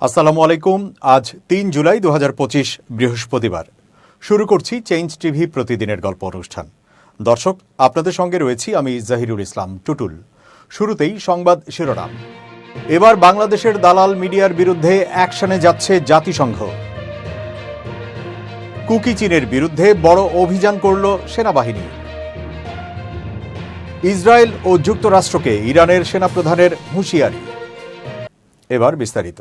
আসসালামু আলাইকুম। আজ ৩ জুলাই ২০২৫ বৃহস্পতিবার। শুরু করছি চেঞ্জ টিভি প্রতিদিনের গল্প অনুষ্ঠান। দর্শক, আপনাদের সঙ্গে রয়েছি আমি জাহিরুল ইসলাম টুটুল। শুরুতেই সংবাদ শিরোনাম। এবার বাংলাদেশের দালাল মিডিয়ার বিরুদ্ধে অ্যাকশনে যাচ্ছে জাতিসংঘ। কুকি চীনের বিরুদ্ধে বড় অভিযান করল সেনাবাহিনী। ইসরায়েল ও যুক্তরাষ্ট্রকে ইরানের সেনাপ্রধানের হুঁশিয়ারি। এবার বিস্তারিত।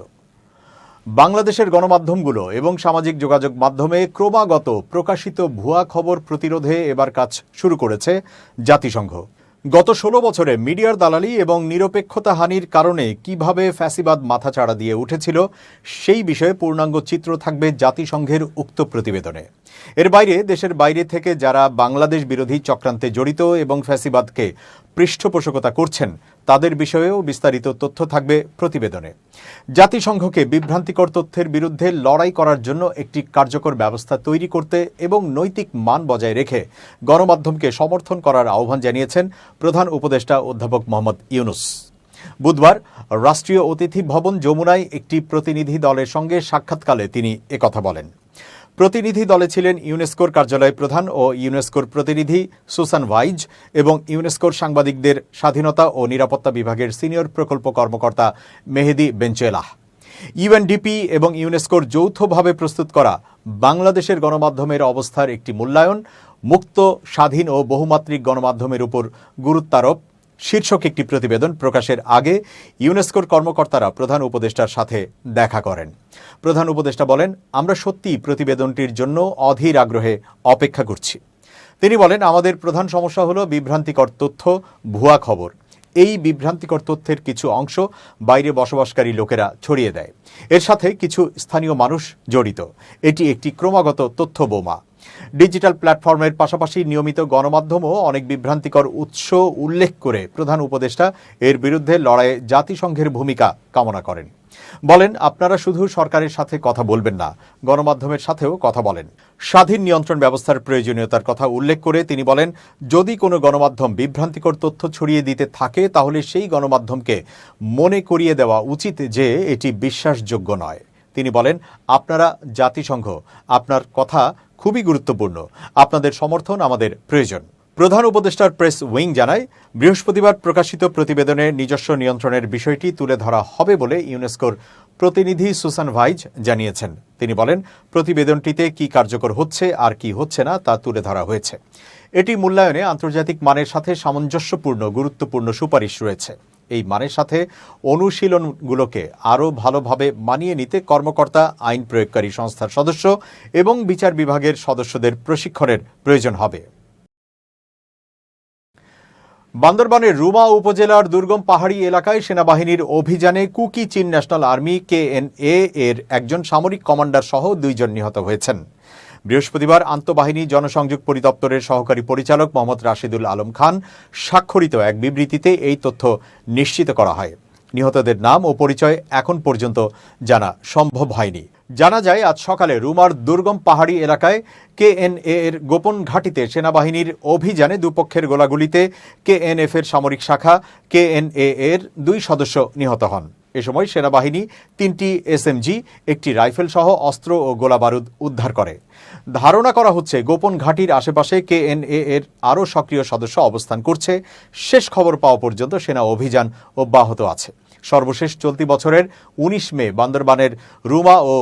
বাংলাদেশের গণমাধ্যমগুলো এবং সামাজিক যোগাযোগ মাধ্যমে ক্রমাগত প্রকাশিত ভুয়া খবর প্রতিরোধে এবার কাজ শুরু করেছে জাতিসংঘ। গত ১৬ বছরে মিডিয়ার দালালি এবং নিরপেক্ষতা হানির কারণে কিভাবে ফ্যাসিবাদ মাথাচাড়া দিয়ে উঠেছিল সেই বিষয়ে পূর্ণাঙ্গ চিত্র থাকবে জাতিসংঘের উক্ত প্রতিবেদনে। এর বাইরে দেশের বাইরে থেকে যারা বাংলাদেশ বিরোধী চক্রান্তে জড়িত এবং ফ্যাসিবাদকে পৃষ্ঠপোষকতা করছেন তাদের বিষয়েও বিস্তারিত তথ্য থাকবে প্রতিবেদনে। জাতিসংঘকে বিভ্রান্তিকর তথ্যের বিরুদ্ধে লড়াই করার জন্য একটি কার্যকর ব্যবস্থা তৈরি করতে এবং নৈতিক মান বজায় রেখে গণমাধ্যমকে সমর্থন করার আহ্বান জানিয়েছেন প্রধান উপদেষ্টা অধ্যাপক মোহাম্মদ ইউনূস। বুধবার রাষ্ট্রীয় অতিথি ভবন যমুনায় একটি প্রতিনিধি দলের সঙ্গে সাক্ষাৎকালে তিনি একথা বলেন। প্রতিনিধি দলে ছিলেন ইউনেস্কোর কার্যালয় প্রধান ও ইউনেস্কোর প্রতিনিধি সুসান ভাইজ এবং ইউনেস্কোর সাংবাদিকদের স্বাধীনতা ও নিরাপত্তা বিভাগের সিনিয়র প্রকল্প কর্মকর্তা মেহেদি বেনচেলাহ। ইউএনডিপি এবং ইউনেস্কোর যৌথভাবে প্রস্তুত করা বাংলাদেশের গণমাধ্যমের অবস্থার একটি মূল্যায়ন, মুক্ত, স্বাধীন ও বহুমাত্রিক গণমাধ্যমের উপর গুরুত্বারোপ শীর্ষক একটি প্রতিবেদন প্রকাশের আগে ইউনেস্কোর কর্মকর্তারা প্রধান উপদেষ্টার সাথে দেখা করেন। প্রধান উপদেষ্টা বলেন, আমরা সত্যিই প্রতিবেদনটির জন্য অধীর আগ্রহে অপেক্ষা করছি। তিনি বলেন, আমাদের প্রধান সমস্যা হলো বিভ্রান্তিকর তথ্য, ভুয়া খবর। এই বিভ্রান্তিকর তথ্যের কিছু অংশ বাইরে বসবাসকারী লোকেরা ছড়িয়ে দেয়। এর সাথে কিছু স্থানীয় মানুষ জড়িত। এটি একটি ক্রমাগত তথ্য বোমা। ডিজিটাল প্ল্যাটফর্মের পাশাপাশি নিয়মিত গণমাধ্যমও অনেক বিভ্রান্তিকর উৎস উল্লেখ করে প্রধান উপদেষ্টা এর বিরুদ্ধে লড়াইয়ে জাতিসংঘের ভূমিকা কামনা করেন। বলেন, আপনারা শুধু সরকারের সাথে কথা বলবেন না, গণমাধ্যমের সাথেও কথা বলেন। স্বাধীন নিয়ন্ত্রণ ব্যবস্থার প্রয়োজনীয়তার কথা উল্লেখ করে তিনি বলেন, যদি কোনো গণমাধ্যম বিভ্রান্তিকর তথ্য ছড়িয়ে দিতে থাকে তাহলে সেই গণমাধ্যমকে মনে করিয়ে দেওয়া উচিত যে এটি বিশ্বাসযোগ্য নয়। তিনি বলেন, আপনারা জাতিসংঘ, আপনার কথা খুবই গুরুত্বপূর্ণ, আপনাদের সমর্থন আমাদের প্রয়োজন। প্রধান উপদেষ্টার প্রেস উইং জানায়, বৃহস্পতিবার প্রকাশিত প্রতিবেদনে নিজস্ব নিয়ন্ত্রণের বিষয়টি তুলে ধরা হবে বলে ইউনেস্কোর প্রতিনিধি সুসান ভাইজ জানিয়েছেন। তিনি বলেন, প্রতিবেদনটিতে কি কার্যকর হচ্ছে আর কি হচ্ছে না তা তুলে ধরা হয়েছে। এটি মূল্যায়নে আন্তর্জাতিক মানের সাথে সামঞ্জস্যপূর্ণ গুরুত্বপূর্ণ সুপারিশ রয়েছে। এই মানের সাথে অনুশীলনগুলোকে আরও ভালোভাবে মানিয়ে নিতে কর্মকর্তা, আইন প্রয়োগকারী সংস্থার সদস্য এবং বিচার বিভাগের সদস্যদের প্রশিক্ষণের প্রয়োজন হবে। বান্দরবানের রুমা উপজেলার দুর্গম পাহাড়ি এলাকায় সেনাবাহিনীর অভিযানে কুকি চীন ন্যাশনাল আর্মি KNA এর একজন সামরিক কমান্ডার সহ 2 জন নিহত হয়েছেন। বৃহস্পতিবার আন্তঃবাহিনী জনসংযোগ পরিদপ্তরের সহকারী পরিচালক মোহাম্মদ রাশিদুল আলম খান স্বাক্ষরিত এক বিবৃতিতে এই তথ্য নিশ্চিত করা হয়। নিহতদের নাম ও পরিচয় এখন পর্যন্ত জানা সম্ভব হয়নি। জানা যায়, আজ সকালে রুমার দুর্গম পাহাড়ি এলাকায় KNA এর গোপন ঘাঁটিতে সেনাবাহিনীর অভিযানে দুপক্ষের গোলাগুলিতে KNF এর সামরিক শাখা KNA এর 2 সদস্য নিহত হন। এ সময় সেনাবাহিনী 3টি SMG, একটি রাইফেল সহ অস্ত্র ও গোলাবারুদ উদ্ধার করে। ধারণা করা হচ্ছে গোপন ঘাঁটির আশেপাশে KNA এর আরও সক্রিয় সদস্য অবস্থান করছে। শেষ খবর পাওয়া পর্যন্ত সেনা অভিযান অব্যাহত আছে। সর্বশেষ চলতি বছরের 19 মে বান্দরবানের রুমা ও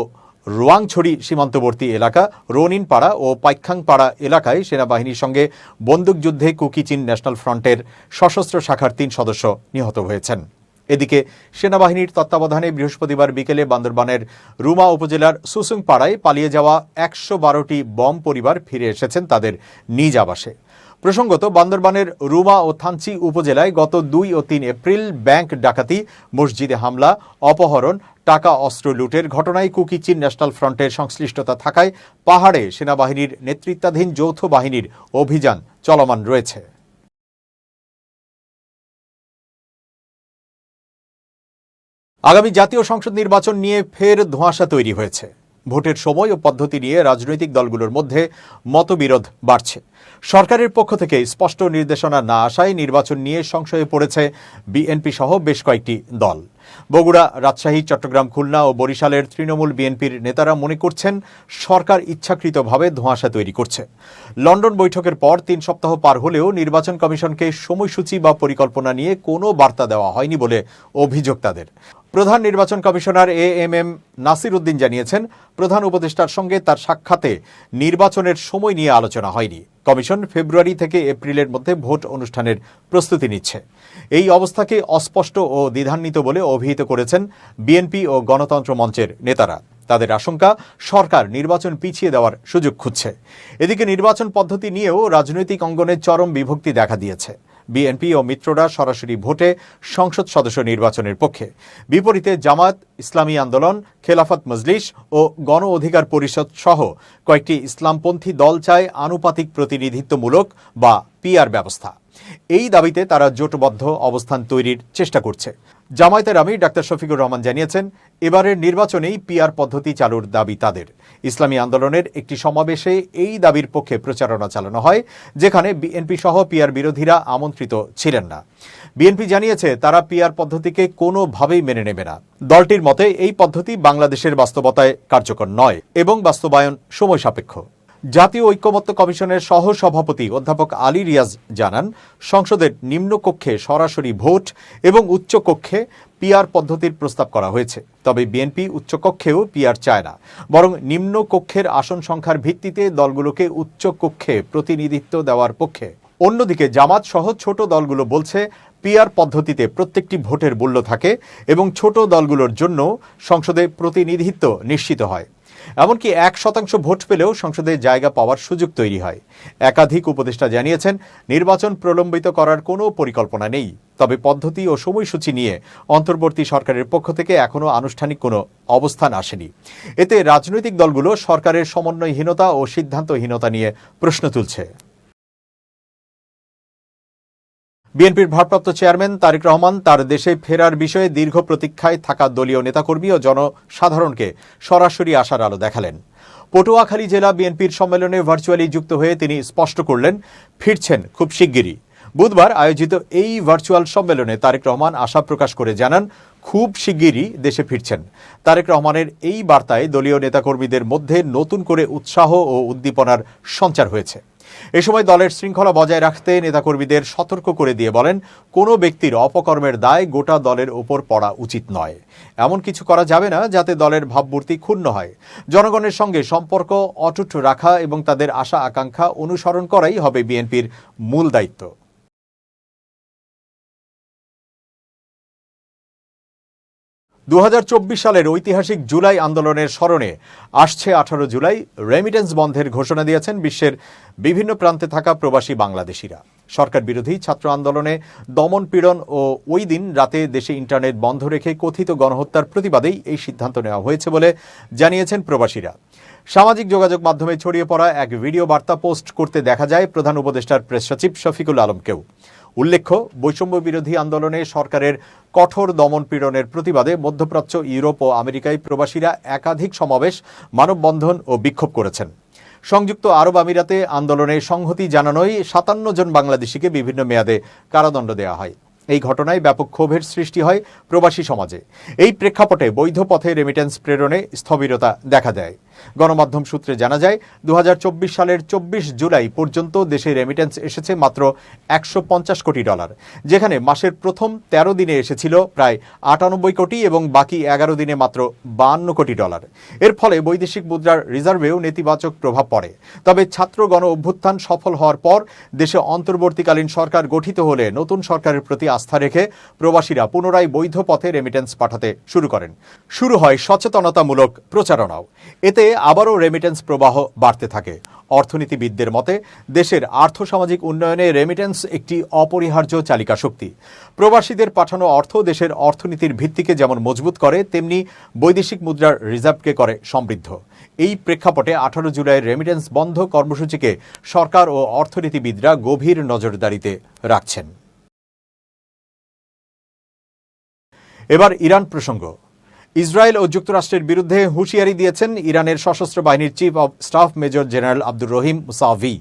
রোয়াংছড়ি সীমান্তবর্তী এলাকা রনিনপাড়া ও পাইখাংপাড়া এলাকায় সেনাবাহিনীর সঙ্গে বন্দুকযুদ্ধে কুকি চীন ন্যাশনাল ফ্রন্টের সশস্ত্র শাখার 3 সদস্য নিহত হয়েছেন। এদিকে সেনাবাহিনীর তত্ত্বাবধানে বৃহস্পতিবার বিকেলে বান্দরবানের রুমা উপজেলার সুসুং পাড়ায় পালিয়ে যাওয়া 112টি বম পরিবার ফিরে এসেছেন তাদের নিজ আবাসে। প্রসঙ্গত, বান্দরবানের রুমা ও থানচি উপজেলায় গত 2 ও 3 এপ্রিল ব্যাংক ডাকাতি, মসজিদে হামলা, অপহরণ, টাকা অস্ত্র লুটের ঘটনায় কুকি চীন ন্যাশনাল ফ্রন্টের সংশ্লিষ্টতা থাকায় পাহাড়ে সেনাবাহিনীর নেতৃত্বাধীন যৌথ বাহিনীর অভিযান চলমান রয়েছে। আগামী জাতীয় সংসদ নির্বাচন নিয়ে ফের ধোঁয়াশা তৈরি হয়েছে। ভোটের সময় ও পদ্ধতি নিয়ে রাজনৈতিক দলগুলোর মধ্যে মতবিরোধ বাড়ছে। সরকারের পক্ষ থেকে স্পষ্ট নির্দেশনা না আসায় নির্বাচন নিয়ে সংশয়ে পড়েছে বিএনপি সহ বেশ কয়েকটি দল। বগুড়া, রাজশাহী, চট্টগ্রাম, খুলনা ও বরিশালের তৃণমূল বিএনপির নেতারা মনে করছেন সরকার ইচ্ছাকৃতভাবে ধোঁয়াশা তৈরি করছে। লন্ডন বৈঠকের পর 3 সপ্তাহ পার হলেও নির্বাচন কমিশনকে সময়সূচি বা পরিকল্পনা নিয়ে কোনো বার্তা দেওয়া হয়নি বলে অভিযোগ তাদের। প্রধান নির্বাচন কমিশনার এএমএম নাসির উদ্দিন জানিয়েছেন, প্রধান উপদেষ্টার সঙ্গে তার সাক্ষাতে নির্বাচনের সময় নিয়ে আলোচনা হয়নি। কমিশন ফেব্রুয়ারি থেকে এপ্রিলের মধ্যে ভোট অনুষ্ঠানের প্রস্তুতি নিচ্ছে। এই অবস্থাকে অস্পষ্ট ও দ্বিধান্বিত বলে অভিহিত করেছেন বিএনপি ও গণতন্ত্র মঞ্চের নেতারা। তাদের আশঙ্কা, সরকার নির্বাচন পিছিয়ে দেওয়ার সুযোগ খুঁজছে। এদিকে নির্বাচন পদ্ধতি নিয়েও রাজনৈতিক অঙ্গনে চরম বিভক্তি দেখা দিয়েছে। বিএনপি ও মিত্ররা সরাসরি ভোটে সংসদ সদস্য নির্বাচনের পক্ষে, বিপরীতে জামায়াত, ইসলামী আন্দোলন, খেলাফত মজলিস ও গণ অধিকার পরিষদ সহ কয়েকটি ইসলামপন্থী দল চায় আনুপাতিক প্রতিনিধিত্বমূলক বা পিআর ব্যবস্থা। এই দাবিতে তারা জোটবদ্ধ অবস্থান তৈরির চেষ্টা করছে। জামায়াতের আমির ডাক্তার শফিকুর রহমান জানিয়েছেন, এবারের নির্বাচনেই পিআর পদ্ধতি চালুর দাবি তাদের। ইসলামী আন্দোলনের একটি সমাবেশে এই দাবির পক্ষে প্রচারণা চালানো হয়, যেখানে বিএনপি সহ পিআর বিরোধীরা আমন্ত্রিত ছিলেন না। বিএনপি জানিয়েছে তারা পিআর পদ্ধতিকে কোনোভাবেই মেনে নেবে না। দলটির মতে এই পদ্ধতি বাংলাদেশের বাস্তবতায় কার্যকর নয় এবং বাস্তবায়ন সময় সাপেক্ষ। জাতীয় ঐক্যমত্য কমিশনের সহ সভাপতি অধ্যাপক আলী রিয়াজ জানান, সংসদের নিম্নকক্ষে সরাসরি ভোট এবং উচ্চকক্ষে পিআর পদ্ধতির প্রস্তাব করা হয়েছে। তবে বিএনপি উচ্চকক্ষেও পিআর চায় না, বরং নিম্নকক্ষের আসন সংখ্যার ভিত্তিতে দলগুলোকে উচ্চকক্ষে প্রতিনিধিত্ব দেওয়ার পক্ষে। অন্যদিকে জামাত সহ ছোট দলগুলো বলছে, পিআর পদ্ধতিতে প্রত্যেকটি ভোটের মূল্য থাকে এবং ছোট দলগুলোর জন্য সংসদে প্রতিনিধিত্ব নিশ্চিত হয়। এমনকি 1% ভোট পেলেও সংসদে জায়গা পাওয়ার সুযোগ তৈরি হয়। একাধিক উপদেষ্টা জানিয়েছেন, নির্বাচন প্রলম্বিত করার কোনো পরিকল্পনা নেই। তবে পদ্ধতি ও সময়সূচি নিয়ে অন্তর্বর্তী সরকারের পক্ষ থেকে এখনও আনুষ্ঠানিক কোনো অবস্থান আসেনি। এতে রাজনৈতিক দলগুলো সরকারের সমন্বয়হীনতা ও সিদ্ধান্তহীনতা নিয়ে প্রশ্ন তুলছে। বিএনপির ভারপ্রাপ্ত চেয়ারম্যান তারেক রহমান তার দেশে ফেরার বিষয়ে দীর্ঘ প্রতীক্ষায় থাকা দলীয় নেতাকর্মী ও জনসাধারণকে সরাসরি আসার আলো দেখালেন। পটুয়াখালী জেলা বিএনপির সম্মেলনে ভার্চুয়ালি যুক্ত হয়ে তিনি স্পষ্ট করলেন, ফিরছেন খুব শিগগিরই। বুধবার আয়োজিত এই ভার্চুয়াল সম্মেলনে তারেক রহমান আশা প্রকাশ করে জানান, খুব শিগগিরই দেশে ফিরছেন। তারেক রহমানের এই বার্তায় দলীয় নেতাকর্মীদের মধ্যে নতুন করে উৎসাহ ও উদ্দীপনার সঞ্চার হয়েছে। এ সময় দলের শৃঙ্খলা বজায় রাখতে নেতাকর্মীদের সতর্ক করে দিয়ে বলেন, কোনো ব্যক্তির অপকর্মের দায় গোটা দলের ওপর পড়া উচিত নয়। এমন কিছু করা যাবে না যাতে দলের ভাবমূর্তি ক্ষুণ্ণ হয়। জনগণের সঙ্গে সম্পর্ক অটুট রাখা এবং তাদের আশা আকাঙ্ক্ষা অনুসরণ করাই হবে বিএনপির মূল দায়িত্ব। দু সালের ঐতিহাসিক জুলাই আন্দোলনের স্মরণে আসছে 18 জুলাই রেমিটেন্স বন্ধের ঘোষণা দিয়েছেন বিশ্বের বিভিন্ন প্রান্তে থাকা প্রবাসী বাংলাদেশিরা। সরকার বিরোধী ছাত্র আন্দোলনে দমন পীড়ন ও ওই দিন রাতে দেশে ইন্টারনেট বন্ধ রেখে কথিত গণহত্যার প্রতিবাদেই এই সিদ্ধান্ত নেওয়া হয়েছে বলে জানিয়েছেন প্রবাসীরা। সামাজিক যোগাযোগ মাধ্যমে ছড়িয়ে পড়া এক ভিডিও বার্তা পোস্ট করতে দেখা যায় প্রধান উপদেষ্টার প্রেস সচিব শফিকুল আলমকেও। উল্লেখ্য, বৈষম্য বিরোধী আন্দোলনে সরকারের কঠোর দমন পীড়নের প্রতিবাদে মধ্যপ্রাচ্য, ইউরোপ ও আমেরিকায় প্রবাসীরা একাধিক সমাবেশ, মানববন্ধন ও বিক্ষোভ করেছেন। সংযুক্ত আরব আমিরাতে আন্দোলনে সংহতি জানানোয় 57 জন বাংলাদেশিকে বিভিন্ন মেয়াদে কারাদণ্ড দেওয়া হয়। এই ঘটনায় ব্যাপক ক্ষোভের সৃষ্টি হয় প্রবাসী সমাজে। এই প্রেক্ষাপটে বৈধ পথে রেমিটেন্স প্রেরণে স্থবিরতা দেখা দেয়। গণমাধ্যম সূত্রে জানা যায়, 2024 সালের 24 জুলাই পর্যন্ত দেশে রেমিটেন্স এসেছে মাত্র $150 কোটি, যেখানে মাসের প্রথম 13 দিনে এসেছিল প্রায় 98 কোটি এবং বাকি 11 দিনে মাত্র $52 কোটি। এর ফলে বৈদেশিক মুদ্রার রিজার্ভেও নেতিবাচক প্রভাব পড়ে। তবে ছাত্র গণ অভ্যুত্থান সফল হওয়ার পর দেশে অন্তর্বর্তীকালীন সরকার গঠিত হলে নতুন সরকারের প্রতি আস্থা রেখে প্রবাসীরা পুনরায় বৈধ পথে রেমিটেন্স পাঠাতে শুরু করেন। শুরু হয় সচেতনতামূলক প্রচারণাও। এতে আবারও রেমিটেন্স প্রবাহ বাড়তে থাকে। অর্থনীতিবিদদের মতে, দেশের আর্থসামাজিক উন্নয়নে রেমিটেন্স একটি অপরিহার্য চালিকা শক্তি। প্রবাসীদের পাঠানো অর্থ দেশের অর্থনীতির ভিত্তিকে যেমন মজবুত করে, তেমনি বৈদেশিক মুদ্রার রিজার্ভকে করে সমৃদ্ধ। এই প্রেক্ষাপটে 18 জুলাইয়ের রেমিটেন্স বন্ধ কর্মসূচিকে সরকার ও অর্থনীতিবিদরা গভীর নজরদারিতে রাখছেন। এবার ইরান প্রসঙ্গ। ইসরায়েল ও যুক্তরাষ্ট্রের বিরুদ্ধে হুঁশিয়ারি দিয়েছেন ইরানের সশস্ত্র বাহিনীর chief of staff major general Abdur Rahim Musavi.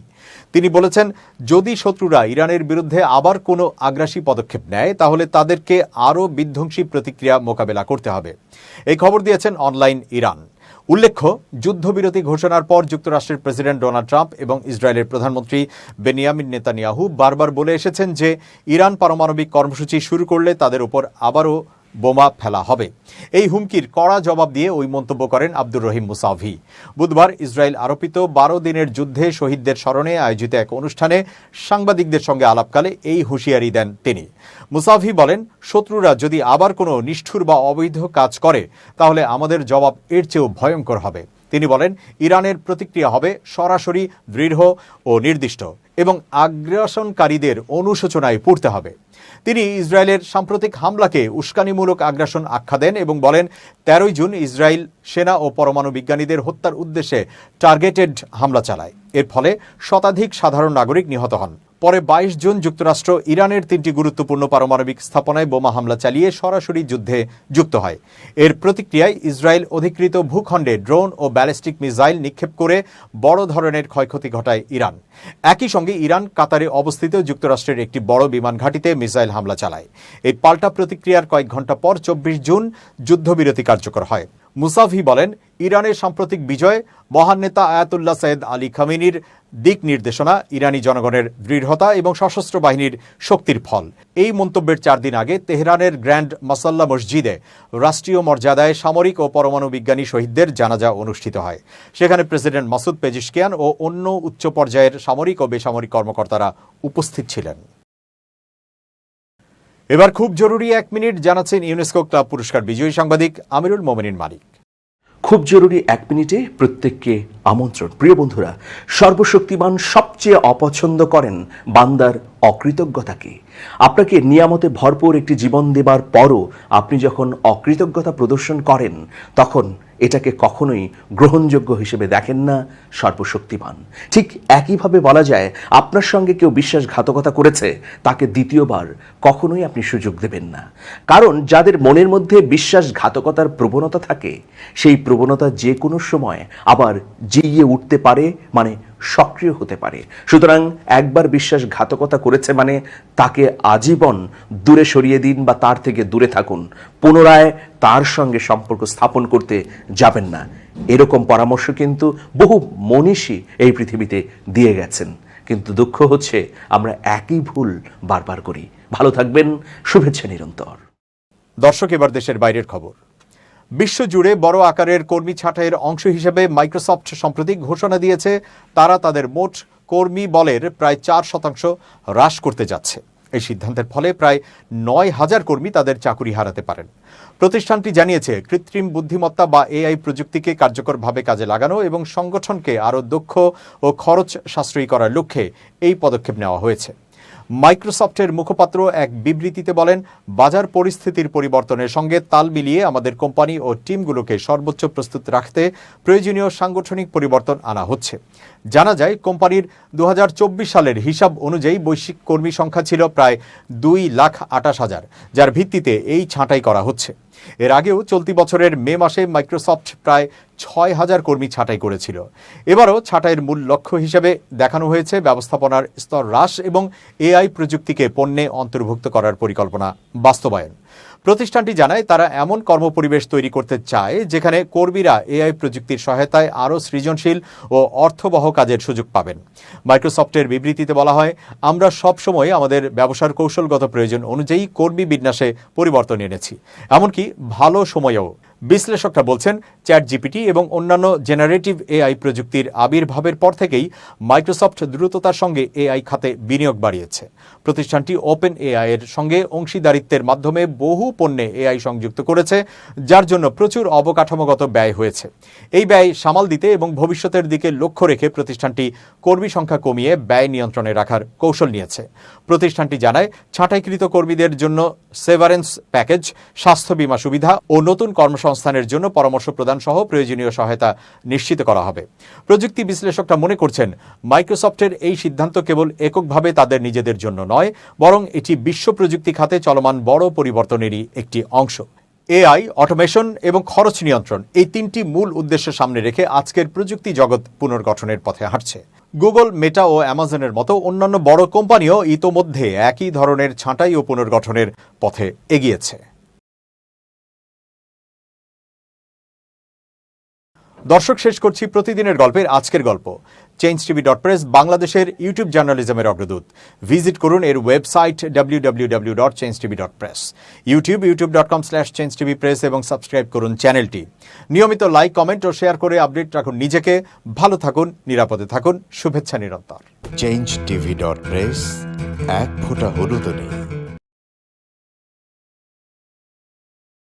তিনি বলেছেন, যদি শত্রুরা ইরানের বিরুদ্ধে আবার কোনো আগ্রাসী পদক্ষেপ নেয় তাহলে তাদেরকে আরও বিধ্বংসী প্রতিক্রিয়া মোকাবেলা করতে হবে। এই খবর দিয়েছেন অনলাইন ইরান। উল্লেখ্য, যুদ্ধবিরতি ঘোষণার পর যুক্তরাষ্ট্রের প্রেসিডেন্ট ডোনাল্ড ট্রাম্প এবং ইসরায়েলের প্রধানমন্ত্রী বেনিয়ামিন নেতানিয়াহু বারবার বলে এসেছেন যে ইরান পারমাণবিক কর্মসূচি শুরু করলে তাদের উপর আবারও বোমা ফেলা হবে। এই হুমকির কড়া জবাব দিয়ে ওই মন্তব্য করেন আব্দুর রহিম মুসাভি। বুধবার ইসরায়েল আরোপিত 12 দিনের যুদ্ধে শহীদদের স্মরণে আয়োজিত এক অনুষ্ঠানে সাংবাদিকদের সঙ্গে আলাপকালে এই হুঁশিয়ারি দেন তিনি। মুসাভি বলেন, শত্রুরা যদি আবার কোনো নিষ্ঠুর বা অবৈধ কাজ করে তাহলে আমাদের জবাব এর চেয়েও ভয়ঙ্কর হবে। তিনি বলেন, ইরানের প্রতিক্রিয়া হবে সরাসরি, দৃঢ় ও নির্দিষ্ট এবং আগ্রাসনকারীদের অনুশোচনায় পড়তে হবে। তিনি ইসরায়েলের সাম্প্রতিক হামলাকে উস্কানিমূলক আগ্রাসন আখ্যা দেন এবং বলেন, 13 জুন ইসরায়েল সেনা ও পরমাণু বিজ্ঞানীদের হত্যার উদ্দেশ্যে টার্গেটেড হামলা চালায়। এর ফলে শতাধিক সাধারণ নাগরিক নিহত হন। পরে 22 জুন যুক্তরাষ্ট্র ইরানের 3টি গুরুত্বপূর্ণ পারমাণবিক স্থাপনায় বোমা হামলা চালিয়ে সরাসরি যুদ্ধে যুক্ত হয়। এর প্রতিক্রিয়ায় ইসরায়েল অধিকৃত ভূখণ্ডে ড্রোন ও ব্যালিস্টিক মিসাইল নিক্ষেপ করে বড় ধরনের ক্ষয়ক্ষতি ঘটায় ইরান। একই সঙ্গে ইরান কাতারে অবস্থিত যুক্তরাষ্ট্রের একটি বড় বিমান ঘাঁটিতে মিসাইল হামলা চালায়। এই পাল্টা প্রতিক্রিয়ার কয়েক ঘণ্টা পর 24 জুন যুদ্ধবিরতি কার্যকর হয়। মুসাভি বলেন, ইরানের সাম্প্রতিক বিজয় মহান নেতা আয়াতুল্লাহ সৈয়দ আলী খামেনির দিক নির্দেশনা, ইরানি জনগণের দৃঢ়তা এবং সশস্ত্র বাহিনীর শক্তির ফল। এই মন্তব্যের 4 দিন আগে তেহরানের গ্র্যান্ড মাসাল্লা মসজিদে রাষ্ট্রীয় মর্যাদায় সামরিক ও পরমাণু বিজ্ঞানী শহীদদের জানাজা অনুষ্ঠিত হয়। সেখানে প্রেসিডেন্ট মাসুদ পেজিশকিয়ান ও অন্য উচ্চ পর্যায়ের সামরিক ও বেসামরিক কর্মকর্তারা উপস্থিত ছিলেন। এবার খুব জরুরি 1 মিনিট জানাচ্ছেন ইউনেস্কো ক্লাব পুরস্কার বিজয়ী সাংবাদিক আমিরুল মোমিনিন মালিক। খুব জরুরি 1 মিনিটে প্রত্যেককে আমন্ত্রণ। প্রিয় বন্ধুরা, সর্বশক্তিমান সবচেয়ে অপছন্দ করেন বান্দার অকৃতজ্ঞতাকে। আপনাকে নিয়ামতে ভরপুর একটি জীবন দেবার পরও আপনি যখন অকৃতজ্ঞতা প্রদর্শন করেন তখন এটাকে কখনোই গ্রহণযোগ্য হিসেবে দেখেন না সর্বশক্তিমান। ঠিক একইভাবে বলা যায়, আপনার সঙ্গে কেউ বিশ্বাসঘাতকতা করেছে তাকে দ্বিতীয়বার কখনোই আপনি সুযোগ দেবেন না। কারণ যাদের মনের মধ্যে বিশ্বাসঘাতকতার প্রবণতা থাকে সেই প্রবণতা যে কোনো সময় আবার জিইয়ে উঠতে পারে, মানে সক্রিয় হতে পারে। সুতরাং একবার বিশ্বাসঘাতকতা করেছে মানে তাকে আজীবন দূরে সরিয়ে দিন বা তার থেকে দূরে থাকুন। পুনরায় তার সঙ্গে সম্পর্ক স্থাপন করতে যাবেন না। এরকম পরামর্শ কিন্তু বহু মনীষী এই পৃথিবীতে দিয়ে গেছেন। কিন্তু দুঃখ হচ্ছে আমরা একই ভুল বারবার করি। ভালো থাকবেন, শুভেচ্ছা নিরন্তর। দর্শক, এবার দেশের বাইরের খবর। বিশ্বজুড়ে বড় আকারের কর্মী ছাঁটাইয়ের অংশ হিসেবে মাইক্রোসফট সম্প্রতি ঘোষণা দিয়েছে তারা তাদের মোট কর্মী বলের প্রায় 4% হ্রাস করতে যাচ্ছে। এই সিদ্ধান্তের ফলে প্রায় 9,000 কর্মী তাদের চাকরি হারাতে পারেন। প্রতিষ্ঠানটি জানিয়েছে, কৃত্রিম বুদ্ধিমত্তা বা এআই প্রযুক্তিকে কার্যকরভাবে কাজে লাগানো এবং সংগঠনকে আরও দক্ষ ও খরচ সাশ্রয়ী করার লক্ষ্যে এই পদক্ষেপ নেওয়া হয়েছে। মাইক্রোসফটের মুখপাত্র এক বিবৃতিতে বলেন, বাজার পরিস্থিতির পরিবর্তনের সঙ্গে তাল মিলিয়ে আমাদের কোম্পানি ও টিমগুলোকে সর্বোচ্চ প্রস্তুত রাখতে প্রয়োজনীয় সাংগঠনিক পরিবর্তন আনা হচ্ছে। জানা যায়, কোম্পানির 2024 সালের হিসাব অনুযায়ী বৈশ্বিক কর্মী সংখ্যা ছিল প্রায় 2,28,000, যার ভিত্তিতে এই ছাঁটাই করা হচ্ছে। এর আগেও চলতি বছরের মে মাসে মাইক্রোসফট প্রায় 6,000 কর্মী ছাঁটাই করেছিল। এবারও ছাঁটাইয়ের মূল লক্ষ্য হিসেবে দেখানো হয়েছে ব্যবস্থাপনার স্তর হ্রাস এবং এআই প্রযুক্তিকে পণ্যে অন্তর্ভুক্ত করার পরিকল্পনা বাস্তবায়ন। প্রতিষ্ঠানটি জানায়, তারা এমন কর্মপরিবেশ তৈরি করতে চায় যেখানে কর্মীরা এআই প্রযুক্তির সহায়তায় আরও সৃজনশীল ও অর্থবহ কাজের সুযোগ পাবেন। মাইক্রোসফটের বিবৃতিতে বলা হয়, আমরা সবসময় আমাদের ব্যবসার কৌশলগত প্রয়োজন অনুযায়ী কর্মী বিন্যাসে পরিবর্তন এনেছি, এমনকি ভালো সময়েও। বিশ্লেষকরা বলছেন, চ্যাট জিপিটি এবং অন্যান্য জেনারেটিভ এআই প্রযুক্তির আবির্ভাবের পর থেকেই মাইক্রোসফট দ্রুততার সঙ্গে এআই খাতে বিনিয়োগ বাড়িয়েছে। প্রতিষ্ঠানটি ওপেন এআই এর সঙ্গে অংশীদারিত্বের মাধ্যমে বহু পণ্যে এআই সংযুক্ত করেছে, যার জন্য প্রচুর অবকাঠামোগত ব্যয় হয়েছে। এই ব্যয় সামাল দিতে এবং ভবিষ্যতের দিকে লক্ষ্য রেখে প্রতিষ্ঠানটি কর্মী সংখ্যা কমিয়ে ব্যয় নিয়ন্ত্রণে রাখার কৌশল নিয়েছে। প্রতিষ্ঠানটি জানায়, ছাঁটাইকৃত কর্মীদের জন্য সেভারেন্স প্যাকেজ, স্বাস্থ্য বীমা সুবিধা ও নতুন কর্মসংস্থানের জন্য পরামর্শ প্রদান সহ প্রয়োজনীয় সহায়তা নিশ্চিত করা হবে। প্রযুক্তি বিশ্লেষকরা মনে করছেন, মাইক্রোসফটের এই সিদ্ধান্ত কেবল এককভাবে তাদের নিজেদের জন্য নয়, বরং এটি বিশ্ব প্রযুক্তি খাতে চলমান বড় পরিবর্তনেরই একটি অংশ। এআই, অটোমেশন এবং খরচ নিয়ন্ত্রণ, এই 3টি মূল উদ্দেশ্য সামনে রেখে আজকের প্রযুক্তি জগৎ পুনর্গঠনের পথে হাঁটছে। গুগল, মেটা ও অ্যামাজনের মতো অন্যান্য বড় কোম্পানিও ইতোমধ্যে একই ধরনের ছাঁটাই ও পুনর্গঠনের পথে এগিয়েছে। দর্শক, শেষ করছি প্রতিদিনের গল্পের আজকের গল্প। changetv.press বাংলাদেশের ইউটিউব জার্নালিজমের অগ্রদূত। ভিজিট করুন এর ওয়েবসাইট www.changetv.press, youtube.com/changetvpress এবং সাবস্ক্রাইব করুন চ্যানেলটি। নিয়মিত লাইক, কমেন্ট ও শেয়ার করে আপডেট রাখুন নিজেকে। ভালো থাকুন, নিরাপদে থাকুন। শুভেচ্ছা নিরন্তর। changetv.press, এক ফোঁটা হলুদও নেই।